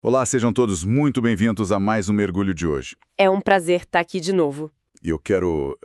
Olá, sejam todos muito bem-vindos a mais um mergulho de hoje. É um prazer estar aqui de novo. E eu quero,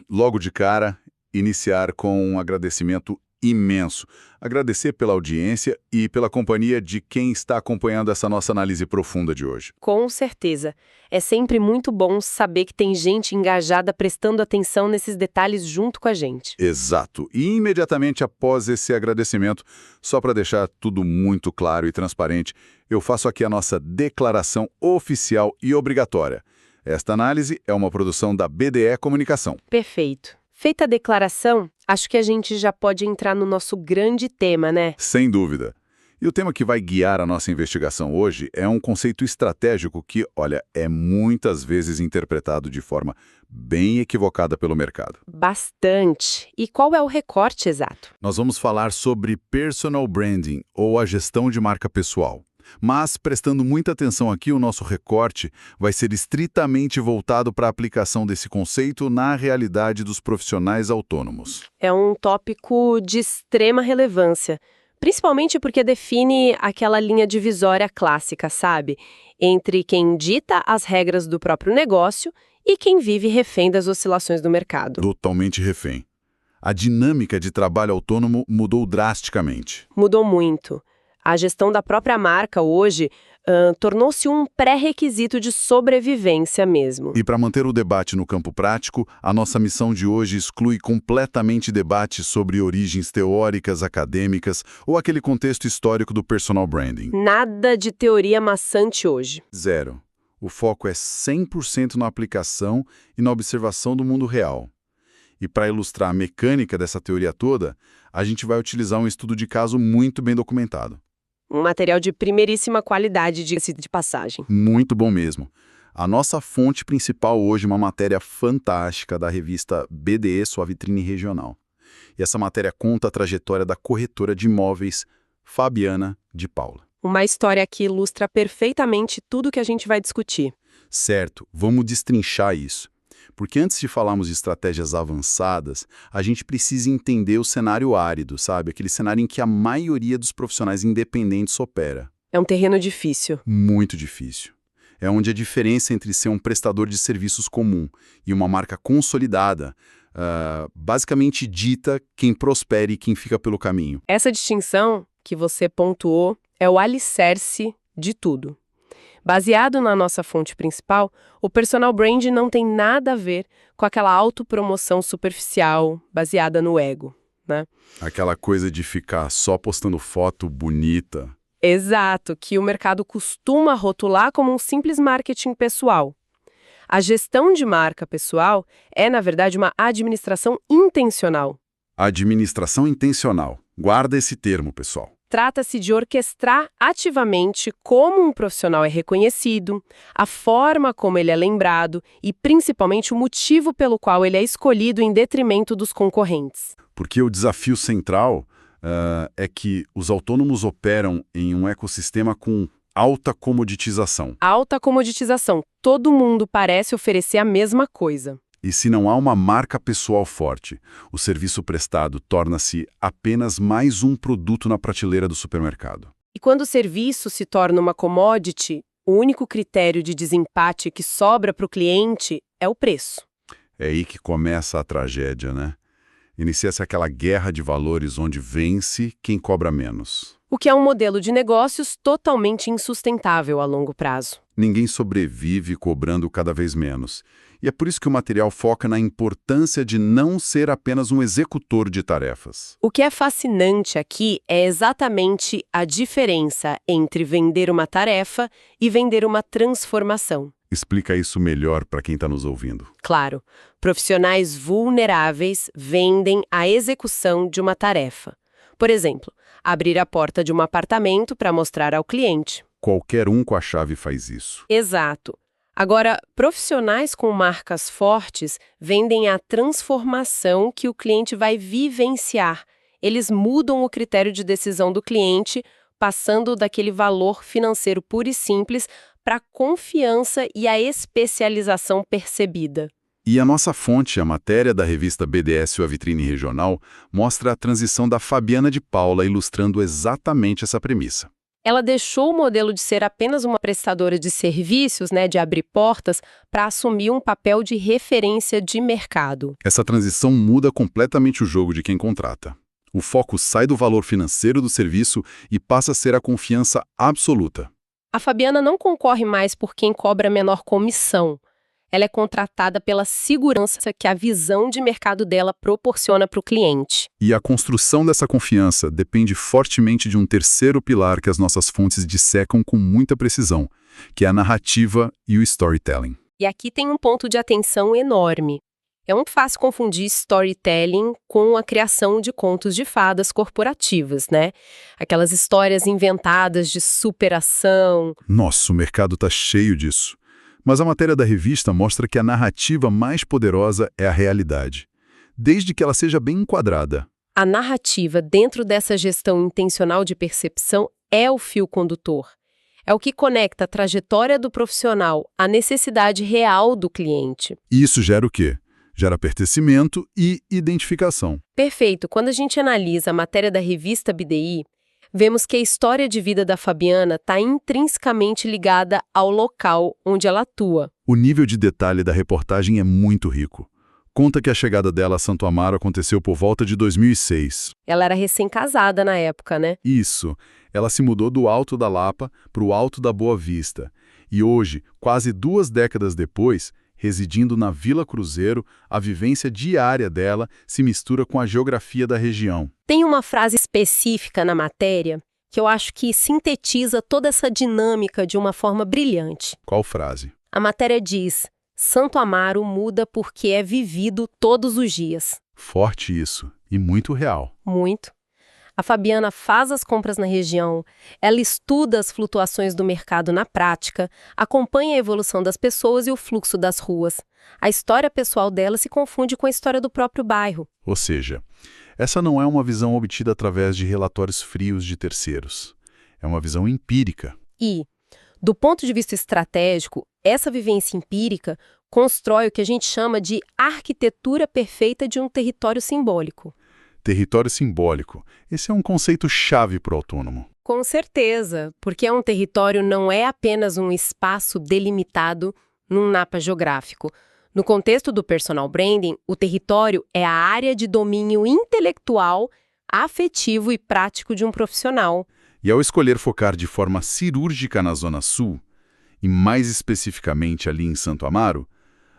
logo de cara, iniciar com um agradecimento imenso. Agradecer pela audiência e pela companhia de quem está acompanhando essa nossa análise profunda de hoje. Com certeza. É sempre muito bom saber que tem gente engajada prestando atenção nesses detalhes junto com a gente. Exato. E imediatamente após esse agradecimento, só para deixar tudo muito claro e transparente, eu faço aqui a nossa declaração oficial e obrigatória. Esta análise é uma produção da BDE Comunicação. Perfeito. Feita a declaração, acho que a gente já pode entrar no nosso grande tema, né? Sem dúvida. E o tema que vai guiar a nossa investigação hoje é um conceito estratégico que, olha, é muitas vezes interpretado de forma bem equivocada pelo mercado. Bastante. E qual é o recorte exato? Nós vamos falar sobre personal branding, ou a gestão de marca pessoal. Mas, prestando muita atenção aqui, o nosso recorte vai ser estritamente voltado para a aplicação desse conceito na realidade dos profissionais autônomos. É um tópico de extrema relevância, principalmente porque define aquela linha divisória clássica, sabe? Entre quem dita as regras do próprio negócio e quem vive refém das oscilações do mercado. Totalmente refém. A dinâmica de trabalho autônomo mudou drasticamente. Mudou muito. A gestão da própria marca hoje tornou-se um pré-requisito de sobrevivência mesmo. E para manter o debate no campo prático, a nossa missão de hoje exclui completamente debates sobre origens teóricas, acadêmicas ou aquele contexto histórico do personal branding. Nada de teoria maçante hoje. Zero. O foco é 100% na aplicação e na observação do mundo real. E para ilustrar a mecânica dessa teoria toda, a gente vai utilizar um estudo de caso muito bem documentado. Um material de primeiríssima qualidade, diga-se de passagem. Muito bom mesmo. A nossa fonte principal hoje é uma matéria fantástica da revista BDE, sua vitrine regional. E essa matéria conta a trajetória da corretora de imóveis Fabiana de Paula. Uma história que ilustra perfeitamente tudo que a gente vai discutir. Certo, vamos destrinchar isso. Porque antes de falarmos de estratégias avançadas, a gente precisa entender o cenário árido, sabe? Aquele cenário em que a maioria dos profissionais independentes opera. É um terreno difícil. Muito difícil. É onde a diferença entre ser um prestador de serviços comum e uma marca consolidada basicamente dita quem prospera e quem fica pelo caminho. Essa distinção que você pontuou é o alicerce de tudo. Baseado na nossa fonte principal, o personal brand não tem nada a ver com aquela autopromoção superficial baseada no ego, né? Aquela coisa de ficar só postando foto bonita. Exato, que o mercado costuma rotular como um simples marketing pessoal. A gestão de marca pessoal é, na verdade, uma administração intencional. Administração intencional. Guarda esse termo, pessoal. Trata-se de orquestrar ativamente como um profissional é reconhecido, a forma como ele é lembrado e, principalmente, o motivo pelo qual ele é escolhido em detrimento dos concorrentes. Porque o desafio central é que os autônomos operam em um ecossistema com alta comoditização. Alta comoditização. Todo mundo parece oferecer a mesma coisa. E se não há uma marca pessoal forte, o serviço prestado torna-se apenas mais um produto na prateleira do supermercado. E quando o serviço se torna uma commodity, o único critério de desempate que sobra para o cliente é o preço. É aí que começa a tragédia, né? Inicia-se aquela guerra de valores onde vence quem cobra menos. O que é um modelo de negócios totalmente insustentável a longo prazo. Ninguém sobrevive cobrando cada vez menos. E é por isso que o material foca na importância de não ser apenas um executor de tarefas. O que é fascinante aqui é exatamente a diferença entre vender uma tarefa e vender uma transformação. Explica isso melhor para quem está nos ouvindo. Claro, profissionais vulneráveis vendem a execução de uma tarefa. Por exemplo, abrir a porta de um apartamento para mostrar ao cliente. Qualquer um com a chave faz isso. Exato. Agora, profissionais com marcas fortes vendem a transformação que o cliente vai vivenciar. Eles mudam o critério de decisão do cliente, passando daquele valor financeiro puro e simples para a confiança e a especialização percebida. E a nossa fonte, a matéria da revista BDS, a vitrine regional, mostra a transição da Fabiana de Paula ilustrando exatamente essa premissa. Ela deixou o modelo de ser apenas uma prestadora de serviços, né, de abrir portas, para assumir um papel de referência de mercado. Essa transição muda completamente o jogo de quem contrata. O foco sai do valor financeiro do serviço e passa a ser a confiança absoluta. A Fabiana não concorre mais por quem cobra menor comissão. Ela é contratada pela segurança que a visão de mercado dela proporciona para o cliente. E a construção dessa confiança depende fortemente de um terceiro pilar que as nossas fontes dissecam com muita precisão, que é a narrativa e o storytelling. E aqui tem um ponto de atenção enorme. É muito fácil confundir storytelling com a criação de contos de fadas corporativas, né? Aquelas histórias inventadas de superação. Nossa, o mercado está cheio disso. Mas a matéria da revista mostra que a narrativa mais poderosa é a realidade, desde que ela seja bem enquadrada. A narrativa dentro dessa gestão intencional de percepção é o fio condutor. É o que conecta a trajetória do profissional à necessidade real do cliente. E isso gera o quê? Gera pertencimento e identificação. Perfeito. Quando a gente analisa a matéria da revista BDI, vemos que a história de vida da Fabiana está intrinsecamente ligada ao local onde ela atua. O nível de detalhe da reportagem é muito rico. Conta que a chegada dela a Santo Amaro aconteceu por volta de 2006. Ela era recém-casada na época, né? Isso. Ela se mudou do Alto da Lapa para o Alto da Boa Vista. E hoje, quase 2 décadas depois, residindo na Vila Cruzeiro, a vivência diária dela se mistura com a geografia da região. Tem uma frase específica na matéria que eu acho que sintetiza toda essa dinâmica de uma forma brilhante. Qual frase? A matéria diz: Santo Amaro muda porque é vivido todos os dias. Forte isso, e muito real. Muito. A Fabiana faz as compras na região, ela estuda as flutuações do mercado na prática, acompanha a evolução das pessoas e o fluxo das ruas. A história pessoal dela se confunde com a história do próprio bairro. Ou seja, essa não é uma visão obtida através de relatórios frios de terceiros. É uma visão empírica. E, do ponto de vista estratégico, essa vivência empírica constrói o que a gente chama de arquitetura perfeita de um território simbólico. Território simbólico. Esse é um conceito-chave para o autônomo. Com certeza, porque um território não é apenas um espaço delimitado num mapa geográfico. No contexto do personal branding, o território é a área de domínio intelectual, afetivo e prático de um profissional. E ao escolher focar de forma cirúrgica na Zona Sul, e mais especificamente ali em Santo Amaro,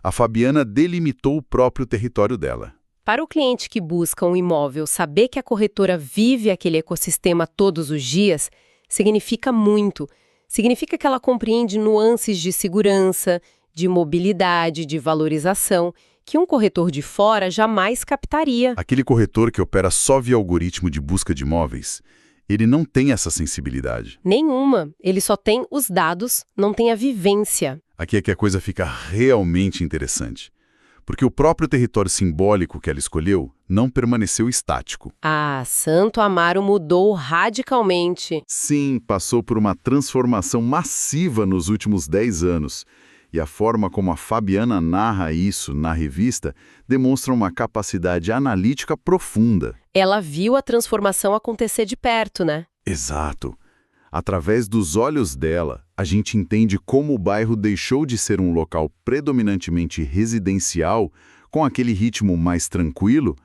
a Fabiana delimitou o próprio território dela. Para o cliente que busca um imóvel, saber que a corretora vive aquele ecossistema todos os dias significa muito. Significa que ela compreende nuances de segurança, de mobilidade, de valorização, que um corretor de fora jamais captaria. Aquele corretor que opera só via algoritmo de busca de imóveis, ele não tem essa sensibilidade. Nenhuma. Ele só tem os dados, não tem a vivência. Aqui é que a coisa fica realmente interessante. Porque o próprio território simbólico que ela escolheu não permaneceu estático. Ah, Santo Amaro mudou radicalmente. Sim, passou por uma transformação massiva nos últimos 10 anos. E a forma como a Fabiana narra isso na revista demonstra uma capacidade analítica profunda. Ela viu a transformação acontecer de perto, né? Exato. Através dos olhos dela, a gente entende como o bairro deixou de ser um local predominantemente residencial, com aquele ritmo mais tranquilo,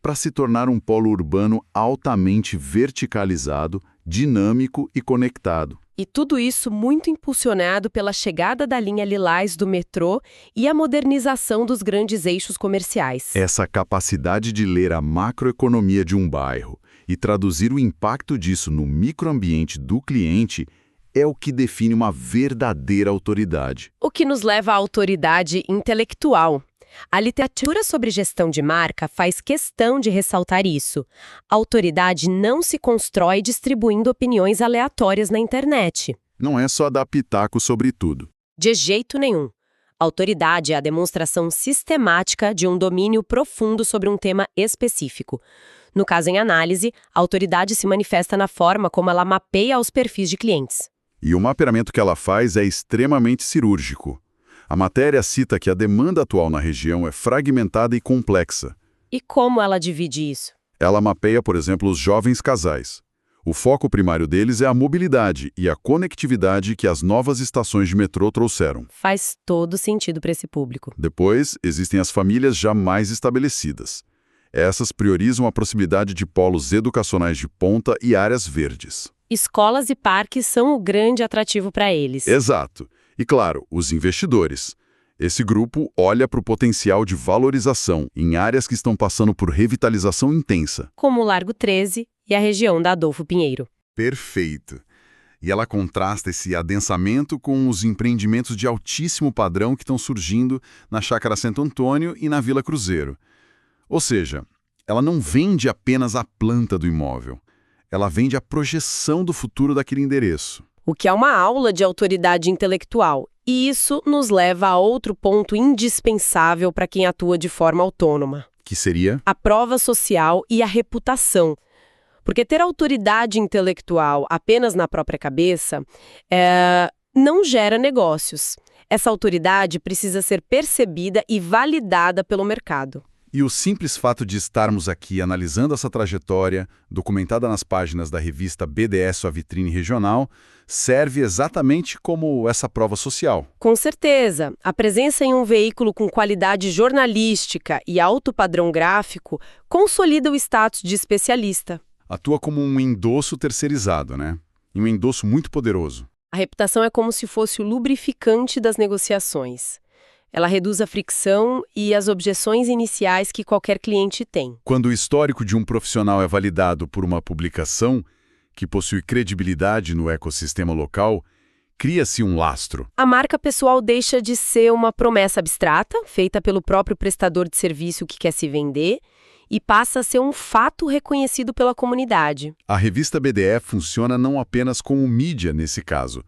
para se tornar um polo urbano altamente verticalizado, dinâmico e conectado. E tudo isso muito impulsionado pela chegada da linha Lilás do metrô e a modernização dos grandes eixos comerciais. Essa capacidade de ler a macroeconomia de um bairro e traduzir o impacto disso no microambiente do cliente é o que define uma verdadeira autoridade. O que nos leva à autoridade intelectual. A literatura sobre gestão de marca faz questão de ressaltar isso. A autoridade não se constrói distribuindo opiniões aleatórias na internet. Não é só dar pitaco sobre tudo. De jeito nenhum. A autoridade é a demonstração sistemática de um domínio profundo sobre um tema específico. No caso em análise, a autoridade se manifesta na forma como ela mapeia os perfis de clientes. E o mapeamento que ela faz é extremamente cirúrgico. A matéria cita que a demanda atual na região é fragmentada e complexa. E como ela divide isso? Ela mapeia, por exemplo, os jovens casais. O foco primário deles é a mobilidade e a conectividade que as novas estações de metrô trouxeram. Faz todo sentido para esse público. Depois, existem as famílias já mais estabelecidas. Essas priorizam a proximidade de polos educacionais de ponta e áreas verdes. Escolas e parques são o grande atrativo para eles. Exato. E, claro, os investidores. Esse grupo olha para o potencial de valorização em áreas que estão passando por revitalização intensa. Como o Largo 13 e a região da Adolfo Pinheiro. Perfeito. E ela contrasta esse adensamento com os empreendimentos de altíssimo padrão que estão surgindo na Chácara Santo Antônio e na Vila Cruzeiro. Ou seja, ela não vende apenas a planta do imóvel. Ela vende a projeção do futuro daquele endereço. O que é uma aula de autoridade intelectual. E isso nos leva a outro ponto indispensável para quem atua de forma autônoma. Que seria? A prova social e a reputação. Porque ter autoridade intelectual apenas na própria cabeça não gera negócios. Essa autoridade precisa ser percebida e validada pelo mercado. E o simples fato de estarmos aqui analisando essa trajetória, documentada nas páginas da revista BDS, a Vitrine Regional, serve exatamente como essa prova social. Com certeza. A presença em um veículo com qualidade jornalística e alto padrão gráfico consolida o status de especialista. Atua como um endosso terceirizado, né? E um endosso muito poderoso. A reputação é como se fosse o lubrificante das negociações. Ela reduz a fricção e as objeções iniciais que qualquer cliente tem. Quando o histórico de um profissional é validado por uma publicação que possui credibilidade no ecossistema local, cria-se um lastro. A marca pessoal deixa de ser uma promessa abstrata, feita pelo próprio prestador de serviço que quer se vender, e passa a ser um fato reconhecido pela comunidade. A revista BDE funciona não apenas como mídia nesse caso,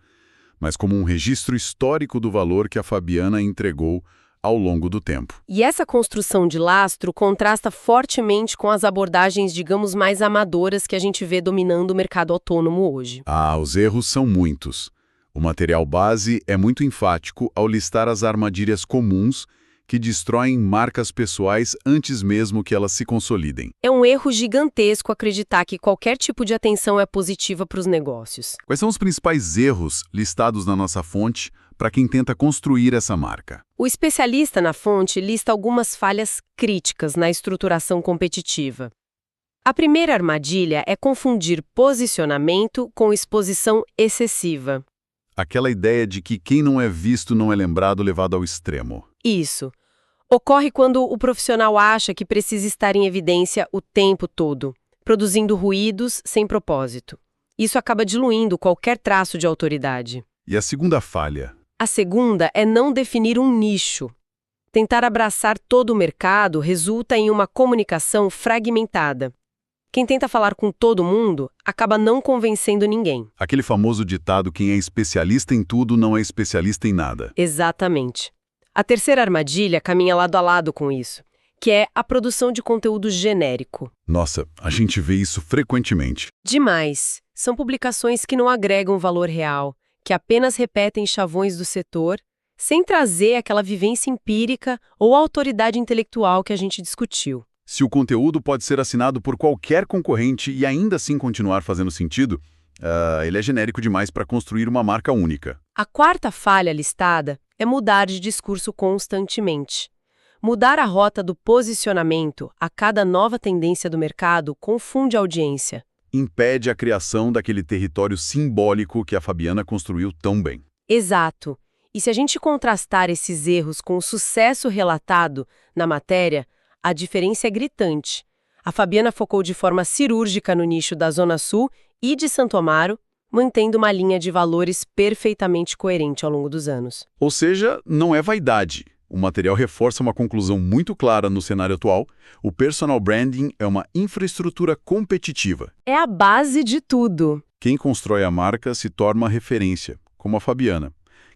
mas como um registro histórico do valor que a Fabiana entregou ao longo do tempo. E essa construção de lastro contrasta fortemente com as abordagens, digamos, mais amadoras que a gente vê dominando o mercado autônomo hoje. Ah, os erros são muitos. O material base é muito enfático ao listar as armadilhas comuns que destroem marcas pessoais antes mesmo que elas se consolidem. É um erro gigantesco acreditar que qualquer tipo de atenção é positiva para os negócios. Quais são os principais erros listados na nossa fonte para quem tenta construir essa marca? O especialista na fonte lista algumas falhas críticas na estruturação competitiva. A primeira armadilha é confundir posicionamento com exposição excessiva. Aquela ideia de que quem não é visto não é lembrado levado ao extremo. Isso. Ocorre quando o profissional acha que precisa estar em evidência o tempo todo, produzindo ruídos sem propósito. Isso acaba diluindo qualquer traço de autoridade. E a segunda falha? A segunda é não definir um nicho. Tentar abraçar todo o mercado resulta em uma comunicação fragmentada. Quem tenta falar com todo mundo acaba não convencendo ninguém. Aquele famoso ditado: quem é especialista em tudo não é especialista em nada. Exatamente. A terceira armadilha caminha lado a lado com isso, que é a produção de conteúdo genérico. Nossa, a gente vê isso frequentemente. Demais. São publicações que não agregam valor real, que apenas repetem chavões do setor, sem trazer aquela vivência empírica ou autoridade intelectual que a gente discutiu. Se o conteúdo pode ser assinado por qualquer concorrente e ainda assim continuar fazendo sentido, ele é genérico demais para construir uma marca única. A quarta falha listada é mudar de discurso constantemente. Mudar a rota do posicionamento a cada nova tendência do mercado confunde a audiência. Impede a criação daquele território simbólico que a Fabiana construiu tão bem. Exato. E se a gente contrastar esses erros com o sucesso relatado na matéria, a diferença é gritante. A Fabiana focou de forma cirúrgica no nicho da Zona Sul e de Santo Amaro, mantendo uma linha de valores perfeitamente coerente ao longo dos anos. Ou seja, não é vaidade. O material reforça uma conclusão muito clara no cenário atual: o personal branding é uma infraestrutura competitiva. É a base de tudo. Quem constrói a marca se torna referência, como a Fabiana.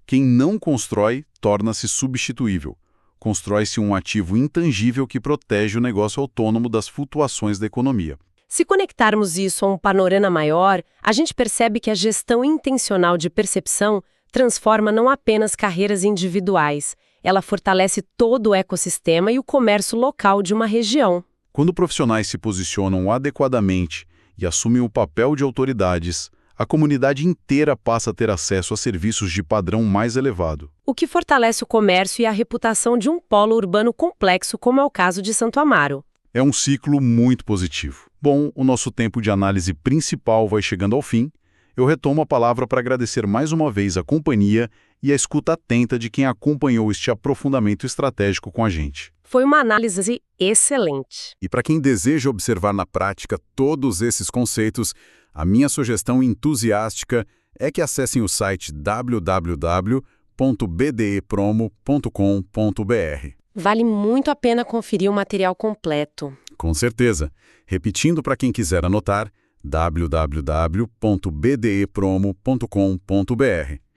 Quem não constrói torna-se substituível. Constrói-se um ativo intangível que protege o negócio autônomo das flutuações da economia. Se conectarmos isso a um panorama maior, a gente percebe que a gestão intencional de percepção transforma não apenas carreiras individuais, ela fortalece todo o ecossistema e o comércio local de uma região. Quando profissionais se posicionam adequadamente e assumem o papel de autoridades, a comunidade inteira passa a ter acesso a serviços de padrão mais elevado. O que fortalece o comércio e a reputação de um polo urbano complexo, como é o caso de Santo Amaro. É um ciclo muito positivo. Bom, o nosso tempo de análise principal vai chegando ao fim. Eu retomo a palavra para agradecer mais uma vez a companhia e a escuta atenta de quem acompanhou este aprofundamento estratégico com a gente. Foi uma análise excelente. E para quem deseja observar na prática todos esses conceitos, a minha sugestão entusiástica é que acessem o site www.bdepromo.com.br. Vale muito a pena conferir o material completo. Com certeza. Repetindo para quem quiser anotar, www.bdepromo.com.br.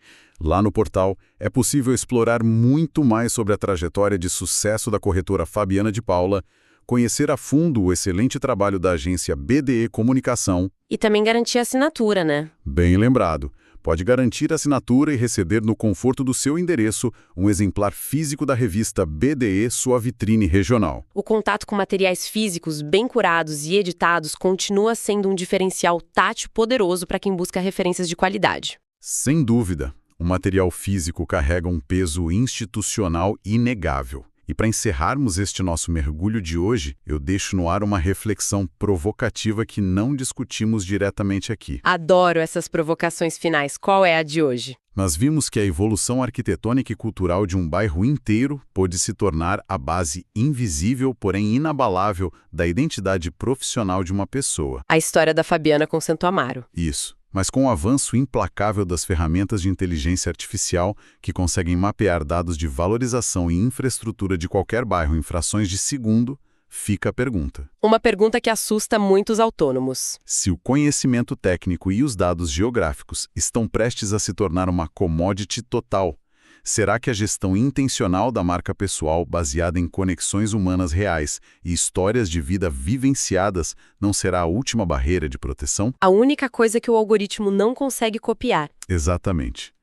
Lá no portal é possível explorar muito mais sobre a trajetória de sucesso da corretora Fabiana de Paula, conhecer a fundo o excelente trabalho da agência BDE Comunicação. E também garantir a assinatura, né? Bem lembrado. Pode garantir a assinatura e receber no conforto do seu endereço um exemplar físico da revista BDE Sua Vitrine Regional. O contato com materiais físicos bem curados e editados continua sendo um diferencial tátil poderoso para quem busca referências de qualidade. Sem dúvida, o material físico carrega um peso institucional inegável. E para encerrarmos este nosso mergulho de hoje, eu deixo no ar uma reflexão provocativa que não discutimos diretamente aqui. Adoro essas provocações finais. Qual é a de hoje? Nós vimos que a evolução arquitetônica e cultural de um bairro inteiro pôde se tornar a base invisível, porém inabalável, da identidade profissional de uma pessoa. A história da Fabiana com Santo Amaro. Isso. Mas com o avanço implacável das ferramentas de inteligência artificial que conseguem mapear dados de valorização e infraestrutura de qualquer bairro em frações de segundo, fica a pergunta. Uma pergunta que assusta muitos autônomos. Se o conhecimento técnico e os dados geográficos estão prestes a se tornar uma commodity total, será que a gestão intencional da marca pessoal, baseada em conexões humanas reais e histórias de vida vivenciadas, não será a última barreira de proteção? A única coisa que o algoritmo não consegue copiar. Exatamente.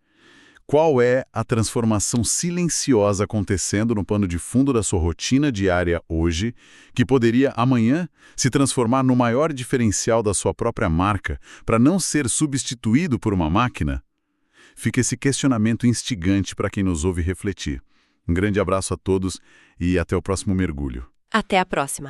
Qual é a transformação silenciosa acontecendo no pano de fundo da sua rotina diária hoje, que poderia, amanhã, se transformar no maior diferencial da sua própria marca, para não ser substituído por uma máquina? Fica esse questionamento instigante para quem nos ouve refletir. Um grande abraço a todos e até o próximo mergulho. Até a próxima.